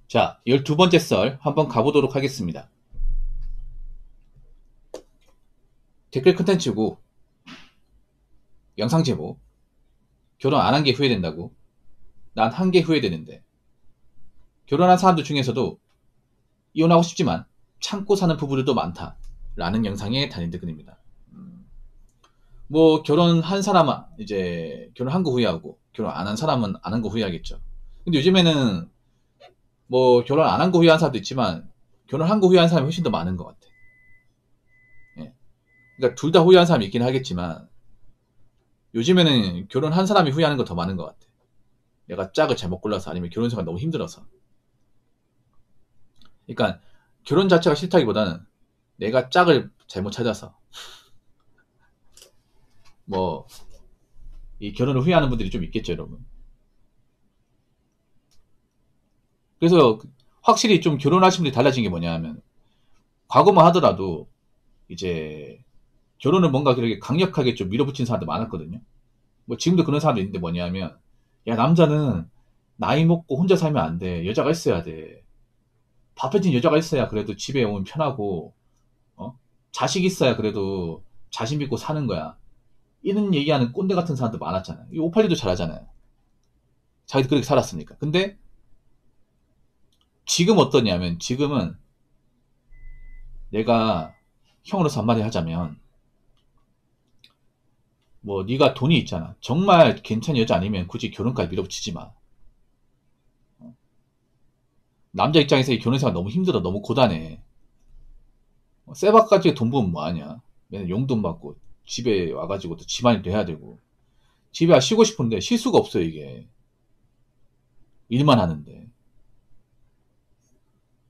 자, 12번째 썰 한번 가보도록 하겠습니다. 댓글 컨텐츠고 영상 제목 결혼 안 한 게 후회된다고. 난 한 게 후회되는데. 결혼한 사람들 중에서도 이혼하고 싶지만 참고 사는 부부들도 많다 라는 영상의 단일 댓글입니다. 뭐 결혼한 사람은 이제 결혼한 거 후회하고 결혼 안 한 사람은 안 한 거 후회하겠죠. 근데 요즘에는 뭐 결혼 안 한 거 후회한 사람도 있지만 결혼한 거 후회한 사람이 훨씬 더 많은 것 같아. 예. 그러니까 둘 다 후회한 사람이 있긴 하겠지만 요즘에는 결혼한 사람이 후회하는 거 더 많은 것 같아. 내가 짝을 잘못 골라서 아니면 결혼 생활 너무 힘들어서. 그러니까 결혼 자체가 싫다기보다는 내가 짝을 잘못 찾아서 뭐 이 결혼을 후회하는 분들이 좀 있겠죠, 여러분. 그래서 확실히 좀 결혼하신 분들이 달라진 게 뭐냐 하면 과거만 하더라도 이제 결혼을 뭔가 그렇게 강력하게 좀 밀어붙인 사람도 많았거든요. 뭐 지금도 그런 사람도 있는데 뭐냐 하면 야, 남자는 나이 먹고 혼자 살면 안 돼. 여자가 있어야 돼. 바빠진 여자가 있어야 그래도 집에 오면 편하고, 어? 자식 있어야 그래도 자신 믿고 사는 거야. 이런 얘기하는 꼰대 같은 사람도 많았잖아요. 이 오팔리도 잘하잖아요. 자기도 그렇게 살았으니까. 근데 지금 어떠냐면 지금은 내가 형으로서 한마디 하자면 뭐 네가 돈이 있잖아. 정말 괜찮은 여자 아니면 굳이 결혼까지 밀어붙이지 마. 남자 입장에서 이 결혼생활 너무 힘들어. 너무 고단해. 쇠박까지 돈 벌면 뭐하냐. 맨날 용돈 받고 집에 와가지고 또 집안일도 해야 되고 집에 쉬고 싶은데 쉴 수가 없어요. 이게 일만 하는데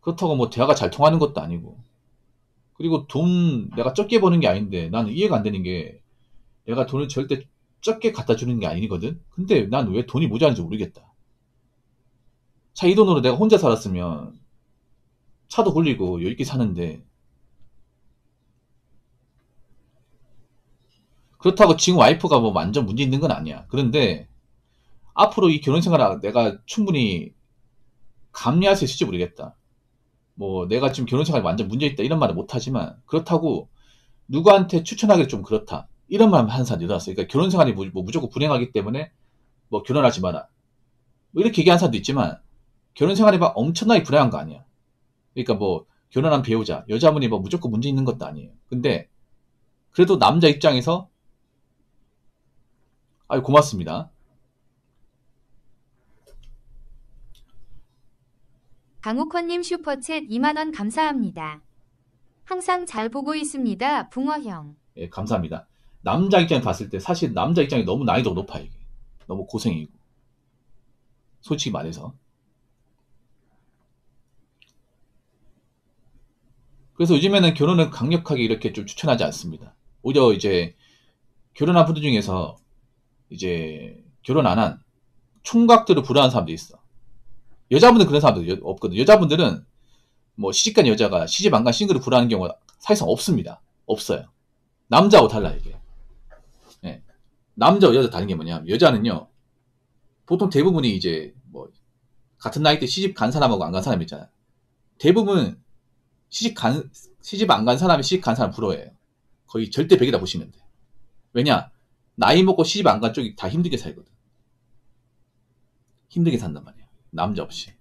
그렇다고 뭐 대화가 잘 통하는 것도 아니고 그리고 돈 내가 적게 버는 게 아닌데 나는 이해가 안 되는 게 내가 돈을 절대 적게 갖다 주는 게 아니거든. 근데 난 왜 돈이 모자란지 모르겠다. 자, 이 돈으로 내가 혼자 살았으면 차도 굴리고 여유있게 사는데 그렇다고 지금 와이프가 뭐 완전 문제 있는 건 아니야. 그런데 앞으로 이 결혼 생활을 내가 충분히 감내할 수 있을지 모르겠다. 뭐 내가 지금 결혼 생활에 완전 문제 있다 이런 말은 못하지만 그렇다고 누구한테 추천하기 좀 그렇다. 이런 말 하는 사람이 늘어났어요. 그러니까 결혼 생활이 뭐 무조건 불행하기 때문에 뭐 결혼하지 마라. 뭐 이렇게 얘기하는 사람도 있지만 결혼 생활이 막 엄청나게 불행한 거 아니야. 그러니까 뭐 결혼한 배우자, 여자분이 뭐 무조건 문제 있는 것도 아니에요. 근데 그래도 남자 입장에서 아유 고맙습니다. 강우커님 슈퍼챗 2만원 감사합니다. 항상 잘 보고 있습니다. 붕어형. 예, 감사합니다. 남자 입장에 봤을 때 사실 남자 입장이 너무 난이도가 높아 이게. 너무 고생이고. 솔직히 말해서. 그래서 요즘에는 결혼을 강력하게 이렇게 좀 추천하지 않습니다. 오히려 이제 결혼한 분들 중에서 이제 결혼 안 한 총각들을 부러워하는 사람도 있어. 여자분들은 그런 사람도 없거든. 여자분들은 뭐 시집간 여자가 시집 안 간 싱글을 부러워하는 경우가 사실상 없습니다. 없어요. 남자하고 달라 이게. 예. 남자와 여자 다른 게 뭐냐면 여자는요. 보통 대부분이 이제 뭐 같은 나이 때 시집 간 사람하고 안 간 사람 있잖아요. 대부분 시집 안 간 사람이 시집 간 사람 부러워해요. 거의 절대 100이다 보시면 돼. 왜냐? 나이 먹고 시집 안 간 쪽이 다 힘들게 살거든. 힘들게 산단 말이야. 남자 없이.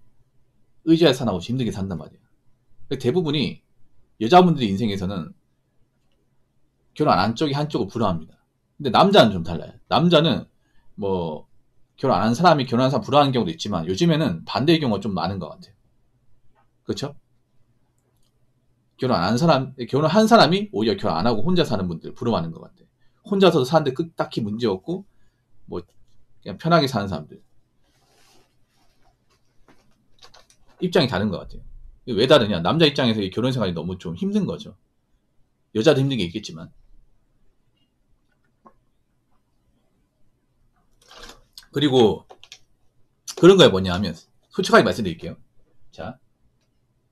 의지할 사람 없이 힘들게 산단 말이야. 대부분이 여자분들의 인생에서는 결혼 안 한 쪽이 한쪽을 부러워합니다. 근데 남자는 좀 달라요. 남자는 뭐 결혼 안 한 사람이 결혼한 사람 부러워하는 경우도 있지만 요즘에는 반대의 경우가 좀 많은 것 같아요. 그렇죠? 결혼한 사람이 오히려 결혼 안 하고 혼자 사는 분들 부러워하는 것 같아요. 혼자서도 사는데 딱히 문제 없고 뭐 그냥 편하게 사는 사람들 입장이 다른 것 같아요. 왜 다르냐? 남자 입장에서 이 결혼 생활이 너무 좀 힘든 거죠. 여자도 힘든 게 있겠지만 그리고 그런 거에 뭐냐 하면 솔직하게 말씀드릴게요. 자,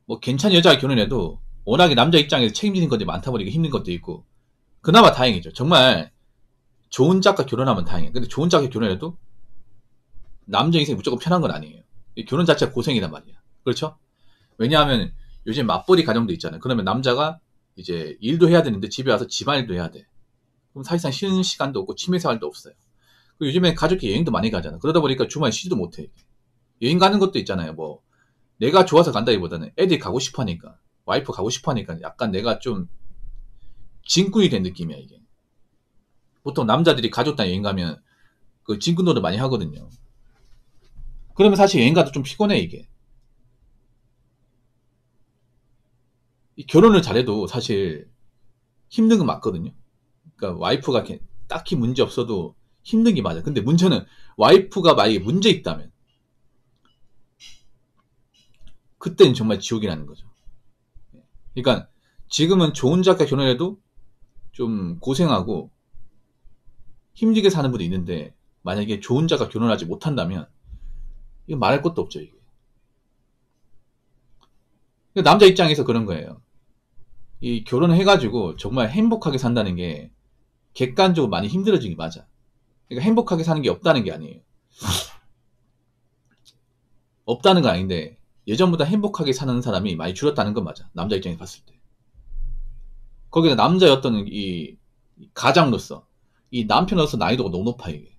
뭐 괜찮은 여자가 결혼해도 워낙에 남자 입장에서 책임지는 것들이 많다 보니까 힘든 것도 있고 그나마 다행이죠. 정말 좋은 짝과 결혼하면 다행이에요. 근데 좋은 짝과 결혼해도 남자 인생이 무조건 편한 건 아니에요. 결혼 자체가 고생이란 말이야. 그렇죠? 왜냐하면 요즘 맞벌이 가정도 있잖아요. 그러면 남자가 이제 일도 해야 되는데 집에 와서 집안일도 해야 돼. 그럼 사실상 쉬는 시간도 없고 취미생활도 없어요. 그리고 요즘에 가족끼리 여행도 많이 가잖아. 그러다 보니까 주말에 쉬지도 못해. 여행 가는 것도 있잖아요. 뭐 내가 좋아서 간다기보다는 애들이 가고 싶어 하니까, 와이프 가고 싶어 하니까 약간 내가 좀 짐꾼이 된 느낌이야 이게. 보통 남자들이 가족단 여행 가면 그 짐꾼 노릇 많이 하거든요. 그러면 사실 여행 가도 좀 피곤해 이게. 이 결혼을 잘해도 사실 힘든 건 맞거든요. 그러니까 와이프가 이렇게 딱히 문제 없어도 힘든 게 맞아. 근데 문제는 와이프가 만약에 문제 있다면 그때는 정말 지옥이라는 거죠. 그러니까 지금은 좋은 작가 결혼해도 좀 고생하고 힘들게 사는 분도 있는데, 만약에 좋은 자가 결혼하지 못한다면 이거 말할 것도 없죠 이게. 남자 입장에서 그런 거예요. 이 결혼을 해가지고 정말 행복하게 산다는 게 객관적으로 많이 힘들어지기 맞아. 그러니까 행복하게 사는 게 없다는 게 아니에요. 없다는 건 아닌데 예전보다 행복하게 사는 사람이 많이 줄었다는 건 맞아. 남자 입장에서 봤을 때. 거기다 남자였던 이 가장으로서, 이 남편으로서 난이도가 너무 높아 이게.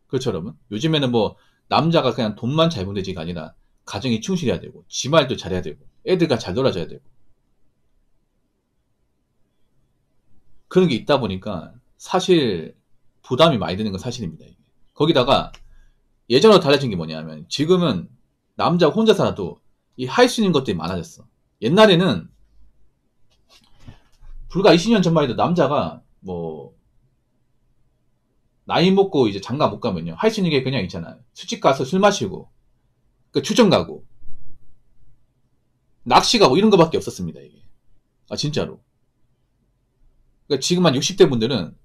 그렇죠 여러분? 요즘에는 뭐 남자가 그냥 돈만 잘 보내지가 아니라 가정에 충실해야 되고 집안일도 잘해야 되고 애들과 잘 놀아줘야 되고 그런 게 있다 보니까 사실 부담이 많이 드는 건 사실입니다. 이게. 거기다가 예전으로 달라진 게 뭐냐면 지금은 남자가 혼자 살아도 이 할 수 있는 것들이 많아졌어. 옛날에는 불과 20년 전만 해도 남자가 뭐 나이 먹고 이제 장가 못 가면요 할 수 있는 게 그냥 있잖아요. 술집 가서 술 마시고 그 추정 가고 낚시 가고 이런 거밖에 없었습니다. 이게. 아 진짜로. 그러니까 지금 한 60대 분들은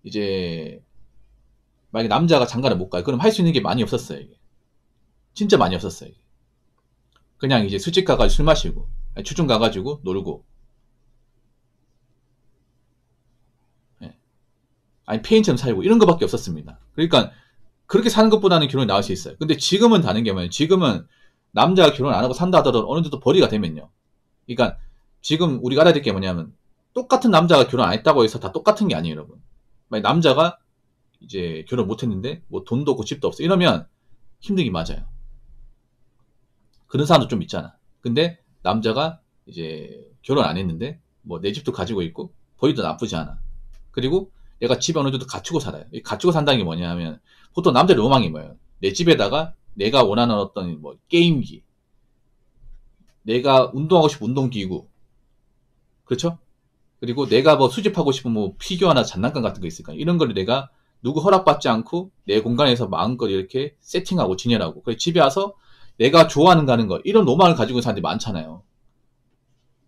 이제 만약에 남자가 장가를 못 가요. 그럼 할 수 있는 게 많이 없었어요. 이게. 진짜 많이 없었어요. 이게. 그냥 이제 술집 가가지고 술 마시고 추중 가가지고 놀고, 예. 아니 페인처럼 살고 이런 거밖에 없었습니다. 그러니까 그렇게 사는 것보다는 결혼이 나을 수 있어요. 근데 지금은 다른 게 뭐냐면 지금은 남자가 결혼 안 하고 산다 하더라도 어느 정도 벌이가 되면요. 그러니까 지금 우리가 알아야 될 게 뭐냐면 똑같은 남자가 결혼 안 했다고 해서 다 똑같은 게 아니에요, 여러분. 만약 남자가 이제 결혼 못 했는데 뭐 돈도 없고 집도 없어 이러면 힘들긴 맞아요. 그런 사람도 좀 있잖아. 근데 남자가 이제 결혼 안 했는데 뭐 내 집도 가지고 있고 벌이도 나쁘지 않아. 그리고 내가 집에 어느 정도 갖추고 살아요. 이 갖추고 산다는 게 뭐냐면 보통 남자의 로망이 뭐예요? 내 집에다가 내가 원하는 어떤 뭐 게임기, 내가 운동하고 싶은 운동기구, 그렇죠? 그리고 내가 뭐 수집하고 싶은 뭐 피규어나 장난감 같은 거 있을까? 이런 걸 내가 누구 허락받지 않고 내 공간에서 마음껏 이렇게 세팅하고 진열하고, 그래서 집에 와서 내가 좋아하는 거 하는 거, 이런 로망을 가지고 있는 사람들이 많잖아요.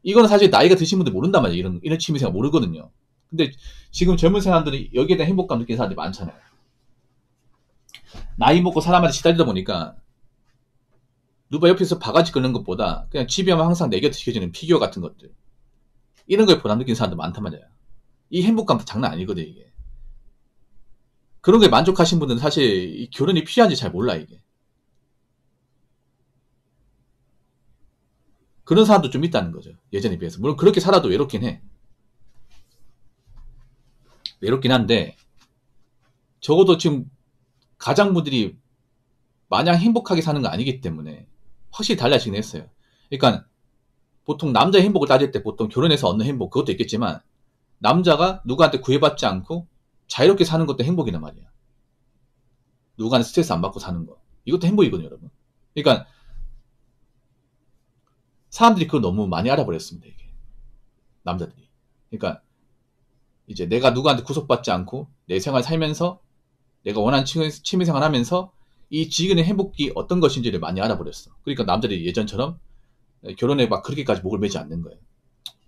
이거는 사실 나이가 드신 분들 모른단 말이에요. 이런 취미생활 모르거든요. 근데 지금 젊은 사람들이 여기에 대한 행복감 느끼는 사람들이 많잖아요. 나이 먹고 사람한테 시달리다 보니까 누가 옆에서 바가지 끄는 것보다 그냥 집에 오면 항상 내 곁에 지켜지는 피규어 같은 것들, 이런 거에 보람 느끼는 사람들 많단 말이야. 이 행복감도 장난 아니거든 이게. 그런 거에 만족하신 분들은 사실 이 결혼이 필요한지 잘 몰라 이게. 그런 사람도 좀 있다는 거죠. 예전에 비해서. 물론 그렇게 살아도 외롭긴 해. 외롭긴 한데 적어도 지금 가장분들이 마냥 행복하게 사는 거 아니기 때문에 확실히 달라지긴 했어요. 그러니까 보통 남자의 행복을 따질 때 보통 결혼해서 얻는 행복 그것도 있겠지만 남자가 누구한테 구애받지 않고 자유롭게 사는 것도 행복이란 말이야. 누구한테 스트레스 안 받고 사는 거. 이것도 행복이거든요, 여러분. 그러니까 사람들이 그걸 너무 많이 알아버렸습니다, 이게. 남자들이. 그러니까 이제 내가 누구한테 구속받지 않고 내 생활 살면서 내가 원하는 취미생활 하면서 이 지금의 행복이 어떤 것인지를 많이 알아버렸어. 그러니까 남자들이 예전처럼 결혼에 막 그렇게까지 목을 매지 않는 거예요.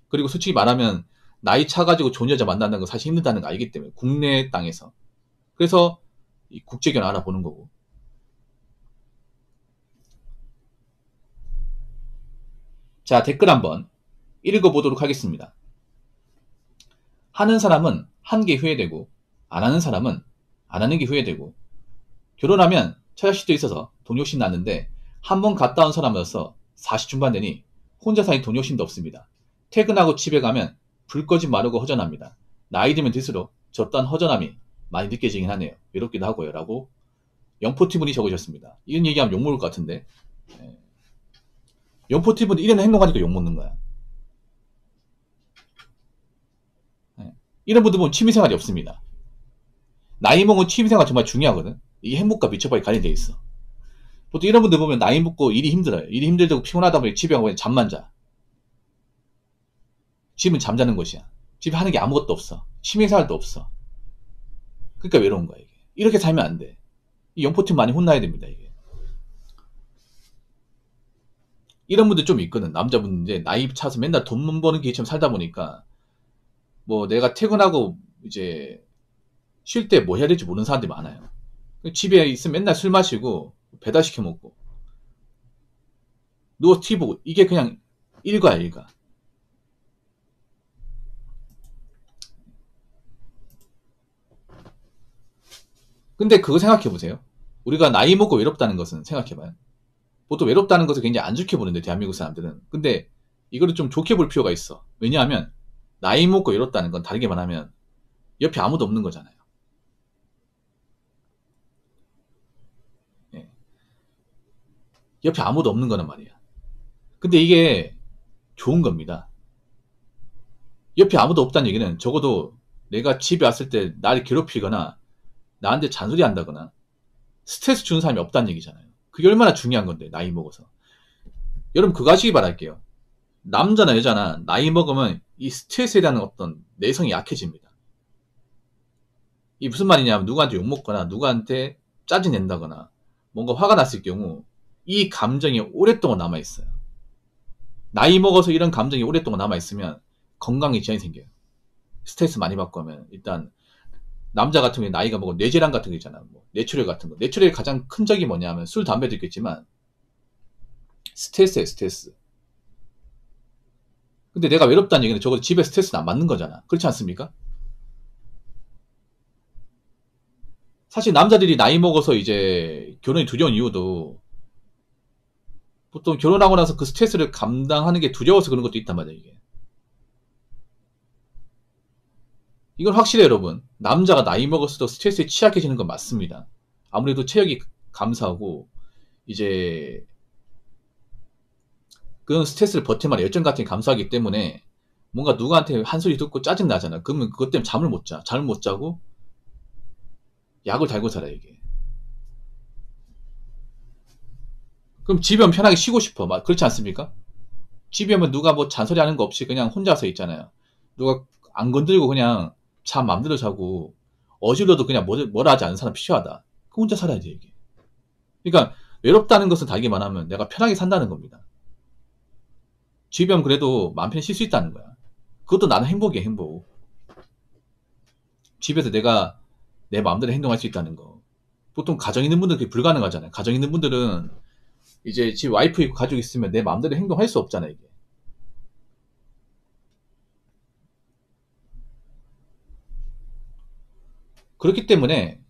그리고 솔직히 말하면 나이 차가지고 좋은 여자 만난다는 거 사실 힘들다는 거 알기 때문에 국내 땅에서. 그래서 이 국제결혼 알아보는 거고. 자, 댓글 한번 읽어보도록 하겠습니다. 하는 사람은 한 게 후회되고 안 하는 사람은 안 하는 게 후회되고 결혼하면 처자식도 있어서 돈 욕심 났는데 한 번 갔다 온 사람으로서 40 중반 되니 혼자 사니 돈 욕심도 없습니다. 퇴근하고 집에 가면 불 꺼지 마르고 허전합니다. 나이 들면 들수록 저 또한 허전함이 많이 느껴지긴 하네요. 외롭기도 하고요. 라고 영포티분이 적으셨습니다. 이런 얘기하면 욕먹을 것 같은데, 영포티분이 이런 행동하니까 욕먹는 거야. 이런 분들 보면 취미생활이 없습니다. 나이 먹은 취미생활 정말 중요하거든. 이게 행복과 미쳐버리 관련돼 있어. 보통 이런 분들 보면 나이 먹고 일이 힘들어요. 일이 힘들고 피곤하다 보니 집에 가고 그냥 잠만 자. 집은 잠자는 곳이야. 집에 하는 게 아무것도 없어. 취미생활도 없어. 그러니까 외로운 거야, 이게. 이렇게 살면 안 돼. 이 영포팀 많이 혼나야 됩니다, 이게. 이런 분들 좀 있거든. 남자분 이제 나이 차서 맨날 돈 버는 기처럼 살다 보니까 뭐 내가 퇴근하고 이제 쉴 때 뭐 해야 될지 모르는 사람들이 많아요. 집에 있으면 맨날 술 마시고 배달시켜 먹고 누워 TV 보고 이게 그냥 일과야, 일과. 근데 그거 생각해보세요. 우리가 나이 먹고 외롭다는 것은 생각해봐요. 보통 외롭다는 것을 굉장히 안 좋게 보는데 대한민국 사람들은. 근데 이거를 좀 좋게 볼 필요가 있어. 왜냐하면 나이 먹고 외롭다는 건 다르게 말하면 옆에 아무도 없는 거잖아요. 예. 옆에 아무도 없는 거란 말이야. 근데 이게 좋은 겁니다. 옆에 아무도 없다는 얘기는 적어도 내가 집에 왔을 때 나를 괴롭히거나 나한테 잔소리 한다거나 스트레스 주는 사람이 없다는 얘기잖아요. 그게 얼마나 중요한 건데, 나이 먹어서. 여러분 그거 하시기 바랄게요. 남자나 여자나 나이 먹으면 이 스트레스에 대한 어떤 내성이 약해집니다. 이 무슨 말이냐면 누구한테 욕먹거나 누구한테 짜증낸다거나 뭔가 화가 났을 경우 이 감정이 오랫동안 남아있어요. 나이 먹어서 이런 감정이 오랫동안 남아있으면 건강에 지장이 생겨요. 스트레스 많이 받고 하면 일단 남자 같은 경우에 나이가 먹고 뇌질환 같은 거 있잖아. 뭐 뇌출혈 같은 거. 뇌출혈의 가장 큰 적이 뭐냐면 술, 담배도 있겠지만 스트레스예요, 스트레스. 근데 내가 외롭다는 얘기는 적어도 집에 스트레스는 안 받는 거잖아. 그렇지 않습니까? 사실 남자들이 나이 먹어서 이제 결혼이 두려운 이유도 보통 결혼하고 나서 그 스트레스를 감당하는 게 두려워서 그런 것도 있단 말이야, 이게. 이건 확실해요, 여러분. 남자가 나이 먹을수록 스트레스에 취약해지는 건 맞습니다. 아무래도 체력이 감소하고 이제 그런 스트레스를 버틸 열정 같은 게 감소하기 때문에 뭔가 누구한테 한 소리 듣고 짜증 나잖아. 그러면 그것 때문에 잠을 못 자. 잠을 못 자고 약을 달고 살아, 이게. 그럼 집에 오면 편하게 쉬고 싶어. 그렇지 않습니까? 집에 오면 누가 뭐 잔소리 하는 거 없이 그냥 혼자서 있잖아요. 누가 안 건들고 그냥 잠 맘대로 자고 어질러도 그냥 뭐라 하지 않는 사람 필요하다. 그 혼자 살아야지, 이게. 그러니까 외롭다는 것은 다르게 말하면 내가 편하게 산다는 겁니다. 집에 오면 그래도 마음 편히 쉴 수 있다는 거야. 그것도 나는 행복이야, 행복. 집에서 내가 내 마음대로 행동할 수 있다는 거. 보통 가정 있는 분들은 그게 불가능하잖아요. 가정 있는 분들은 이제 집 와이프 있고 가족 있으면 내 마음대로 행동할 수 없잖아요, 이게. 그렇기 때문에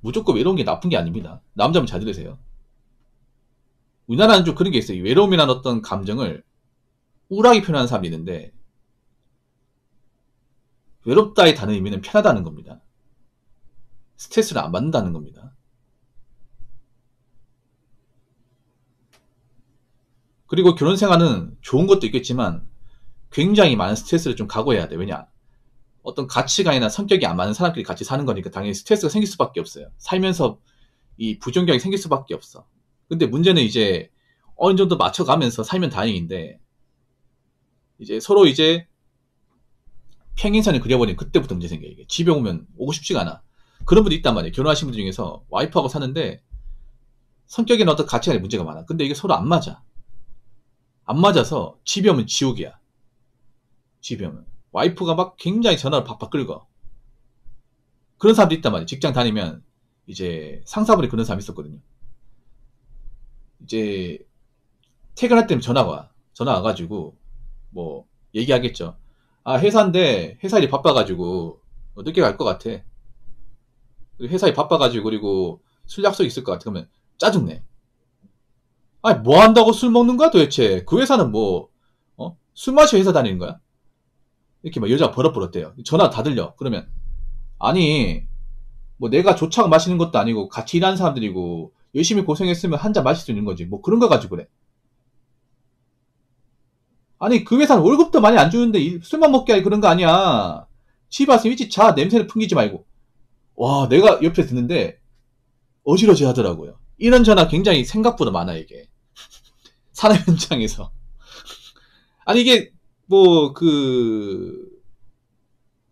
무조건 외로운 게 나쁜 게 아닙니다. 남자분 잘 들으세요. 우리나라는 좀 그런 게 있어요. 외로움이라는 어떤 감정을 우울하게 표현하는 사람이 있는데 외롭다의 다른 의미는 편하다는 겁니다. 스트레스를 안 받는다는 겁니다. 그리고 결혼 생활은 좋은 것도 있겠지만 굉장히 많은 스트레스를 좀 각오해야 돼. 왜냐? 어떤 가치관이나 성격이 안 맞는 사람끼리 같이 사는 거니까 당연히 스트레스가 생길 수밖에 없어요. 살면서 이 부정적이 생길 수밖에 없어. 근데 문제는 이제 어느 정도 맞춰가면서 살면 다행인데 이제 서로 이제 평행선을 그려버리면 그때부터 문제 생겨요. 이게 집에 오면 오고 싶지가 않아. 그런 분도 있단 말이에요. 결혼하신 분들 중에서 와이프하고 사는데 성격이나 어떤 가치관에 문제가 많아. 근데 이게 서로 안 맞아. 안 맞아서 집에 오면 지옥이야. 집에 오면 와이프가 막 굉장히 전화를 팍팍 끌고 그런 사람도 있단 말이에요. 직장 다니면 이제 상사분이 그런 사람이 있었거든요. 이제 퇴근할 때면 전화 와가지고 뭐 얘기하겠죠. 아, 회사인데 회사 일이 바빠가지고 늦게 갈 것 같아. 회사 일 바빠가지고 그리고 술 약속 있을 것 같아. 그러면 짜증내. 아니, 뭐 한다고 술 먹는 거야, 도대체? 그 회사는 뭐, 술 마시 회사 다니는 거야? 이렇게 막 여자가 버럭버럭대요. 전화 다 들려. 그러면, 아니, 뭐 내가 조차가 마시는 것도 아니고 같이 일하는 사람들이고 열심히 고생했으면 한 잔 마실 수 있는 거지. 뭐 그런 거 가지고 그래. 아니, 그 회사는 월급도 많이 안 주는데 술만 먹게 하기 그런 거 아니야. 집에 와서 일찍 자. 냄새를 풍기지 말고. 와, 내가 옆에 듣는데 어지러지 하더라고요. 이런 전화 굉장히 생각보다 많아, 이게. 산업 현장에서. 아니, 이게, 뭐,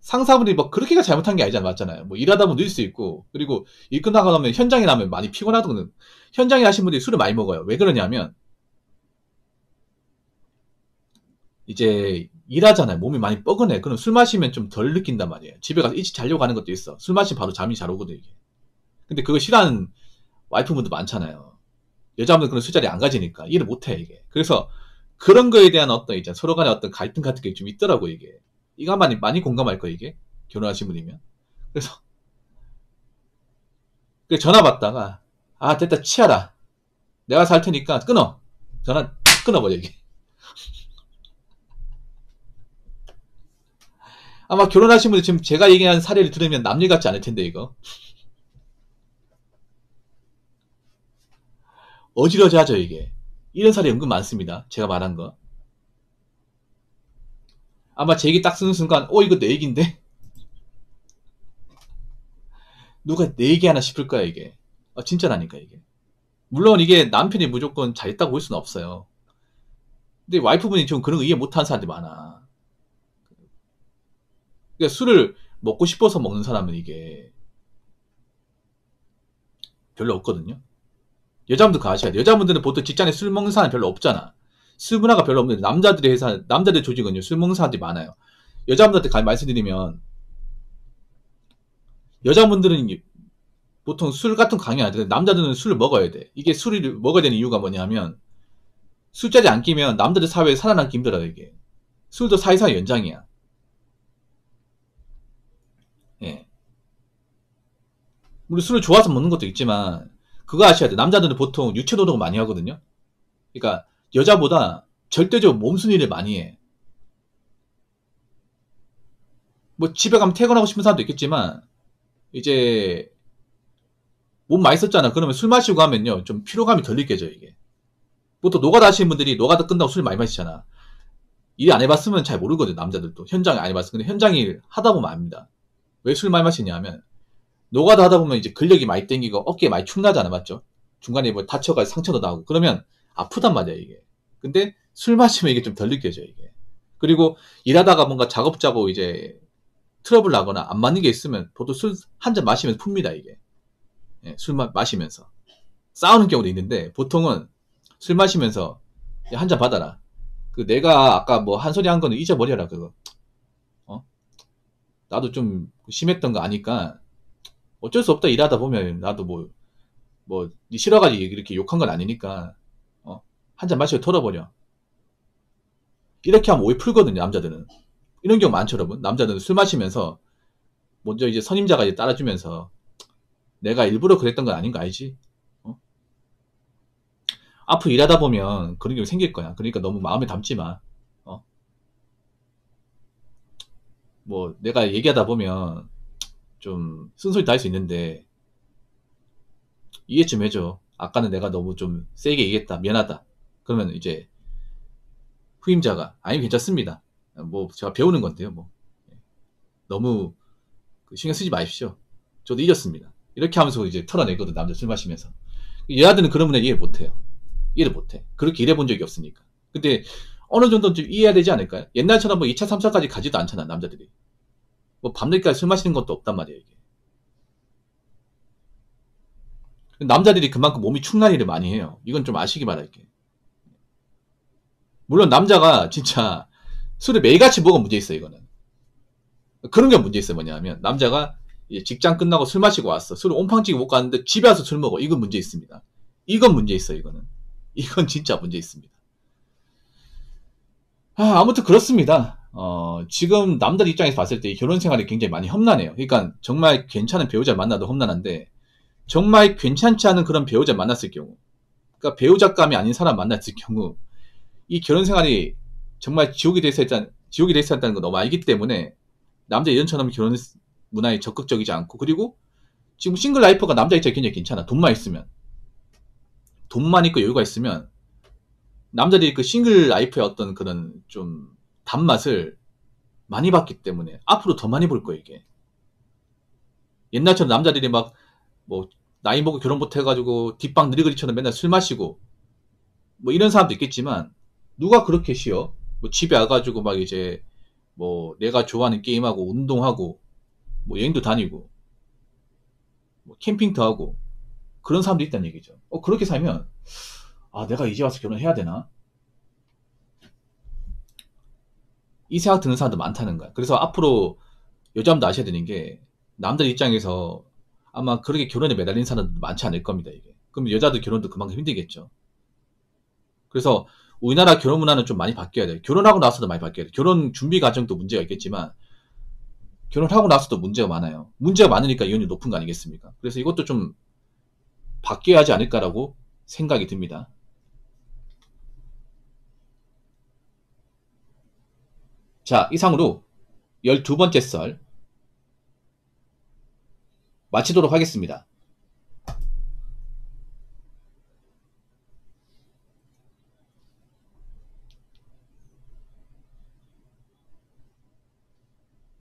상사분이 뭐 그렇게가 잘못한 게 아니잖아, 맞잖아요. 뭐 일하다 보면 늦을 수 있고, 그리고 일 끝나고 나면 현장에 나면 많이 피곤하거든. 현장에 하신 분들이 술을 많이 먹어요. 왜 그러냐면, 이제 일하잖아요. 몸이 많이 뻐근해. 그럼 술 마시면 좀 덜 느낀단 말이에요. 집에 가서 일찍 자려고 하는 것도 있어. 술 마시면 바로 잠이 잘 오거든, 이게. 근데 그거 싫어하는 와이프분도 많잖아요. 여자분들 그런 술자리 안 가지니까 일을 못해, 이게. 그래서 그런 거에 대한 어떤 이제 서로 간의 어떤 갈등 같은 게 좀 있더라고, 이게. 이거 많이 공감할 거, 이게. 결혼하신 분이면. 그래서 전화 받다가, 아, 됐다, 치아라. 내가 살 테니까 끊어. 전화 끊어버려, 이게. 아마 결혼하신 분들 지금 제가 얘기한 사례를 들으면 남일 같지 않을 텐데, 이거. 어지러지 하죠, 이게. 이런 사례 은근 많습니다. 제가 말한 거. 아마 제 얘기 딱 쓰는 순간, 이거 내 얘기인데? 누가 내 얘기 하나 싶을 거야, 이게. 진짜라니까, 이게. 물론 이게 남편이 무조건 잘했다고 볼 수는 없어요. 근데 와이프분이 좀 그런 거 이해 못하는 사람들이 많아. 그러니까 술을 먹고 싶어서 먹는 사람은 이게 별로 없거든요. 여자분들 그거 아셔야 돼요. 여자분들은 보통 직장에 술 먹는 사람이 별로 없잖아. 술 문화가 별로 없는데 남자들 조직은요, 술 먹는 사람들이 많아요. 여자분들한테 말씀드리면, 여자분들은 보통 술 같은 거 강요 안 돼. 남자들은 술을 먹어야 돼. 이게 술을 먹어야 되는 이유가 뭐냐면, 술자리 안 끼면 남자들 사회에 살아남기 힘들어요, 이게. 술도 사회사의 연장이야. 예. 우리 술을 좋아서 먹는 것도 있지만, 그거 아셔야 돼. 남자들은 보통 유체노동을 많이 하거든요. 그러니까, 여자보다 절대적으로 몸순위를 많이 해. 뭐, 집에 가면 퇴근하고 싶은 사람도 있겠지만, 이제, 몸 많이 썼잖아. 그러면 술 마시고 하면요, 좀 피로감이 덜 느껴져요, 이게. 보통 노가다 하시는 분들이 노가다 끝나고 술 많이 마시잖아. 일 안 해봤으면 잘 모르거든, 남자들도. 현장 안 해봤어. 근데 현장 일 하다 보면 압니다. 왜 술 많이 마시냐 하면, 노가다 하다 보면 이제 근력이 많이 땡기고 어깨에 많이 축나잖아, 맞죠? 중간에 뭐 다쳐가지고 상처도 나고. 그러면 아프단 말이야, 이게. 근데 술 마시면 이게 좀 덜 느껴져, 이게. 그리고 일하다가 뭔가 작업자고 이제 트러블 나거나 안 맞는 게 있으면 보통 술 한 잔 마시면서 풉니다, 이게. 예, 술 마시면서. 싸우는 경우도 있는데 보통은 술 마시면서 한 잔 받아라. 내가 아까 뭐 한 소리 한 거는 잊어버려라, 그거. 나도 좀 심했던 거 아니까 어쩔 수 없다. 일하다 보면 나도 니 싫어가지고 이렇게 욕한 건 아니니까 한 잔 마시고 털어버려. 이렇게 하면 오해 풀거든요, 남자들은. 이런 경우 많죠, 여러분. 남자들은 술 마시면서 먼저 이제 선임자가 이제 따라주면서 내가 일부러 그랬던 건 아닌 거 알지? 앞으로 일하다 보면 그런 경우 생길 거야. 그러니까 너무 마음에 담지 마. 뭐 내가 얘기하다 보면 좀 쓴소리 다 할 수 있는데 이해 좀 해줘. 아까는 내가 너무 좀 세게 얘기했다. 미안하다. 그러면 이제 후임자가 아니 괜찮습니다. 뭐 제가 배우는 건데요. 뭐 너무 신경 쓰지 마십시오. 저도 잊었습니다. 이렇게 하면서 이제 털어내거든, 남자 술 마시면서. 여자들은 그런 분에 이해 못해요. 이해를 못해. 그렇게 일해본 적이 없으니까. 근데 어느 정도 좀 이해해야 되지 않을까요? 옛날처럼 뭐 2차, 3차까지 가지도 않잖아, 남자들이. 뭐 밤늦게까지 술 마시는 것도 없단 말이에요, 이게. 남자들이 그만큼 몸이 축난 일을 많이 해요. 이건 좀 아시기 바랄게. 물론 남자가 진짜 술을 매일같이 먹으면 문제 있어, 이거는. 그런 게 문제 있어요. 뭐냐면 남자가 직장 끝나고 술 마시고 왔어. 술을 온팡치고 못 가는데 집에 와서 술 먹어. 이건 문제 있습니다. 이건 문제 있어, 이거는. 이건 진짜 문제 있습니다. 아무튼 그렇습니다. 지금 남들 입장에서 봤을 때 결혼 생활이 굉장히 많이 험난해요. 그러니까 정말 괜찮은 배우자를 만나도 험난한데 정말 괜찮지 않은 그런 배우자를 만났을 경우 그러니까 배우자감이 아닌 사람 만났을 경우 이 결혼 생활이 정말 지옥이 될 수 있다는 거 너무 알기 때문에 남자 예전처럼 결혼 문화에 적극적이지 않고, 그리고 지금 싱글 라이프가 남자 입장에 굉장히 괜찮아. 돈만 있으면, 돈만 있고 여유가 있으면 남자들이 그 싱글 라이프의 어떤 그런 좀 단맛을 많이 봤기 때문에 앞으로 더 많이 볼 거야 이게. 옛날처럼 남자들이 막 뭐 나이 먹고 결혼 못 해가지고 뒷방 느리거리처럼 맨날 술 마시고 뭐 이런 사람도 있겠지만 누가 그렇게 쉬어? 뭐 집에 와가지고 막 이제 뭐 내가 좋아하는 게임하고 운동하고 뭐 여행도 다니고 뭐 캠핑도 하고 그런 사람도 있다는 얘기죠. 그렇게 살면 아 내가 이제 와서 결혼해야 되나? 이 생각 드는 사람도 많다는 거야. 그래서 앞으로 여자분도 아셔야 되는 게 남들 입장에서 아마 그렇게 결혼에 매달린 사람도 많지 않을 겁니다. 이게. 그럼 여자도 결혼도 그만큼 힘들겠죠. 그래서 우리나라 결혼 문화는 좀 많이 바뀌어야 돼요. 결혼하고 나서도 많이 바뀌어야 돼요. 결혼 준비 과정도 문제가 있겠지만 결혼하고 나서도 문제가 많아요. 문제가 많으니까 이혼이 높은 거 아니겠습니까? 그래서 이것도 좀 바뀌어야 하지 않을까라고 생각이 듭니다. 자, 이상으로 12번째 썰 마치도록 하겠습니다.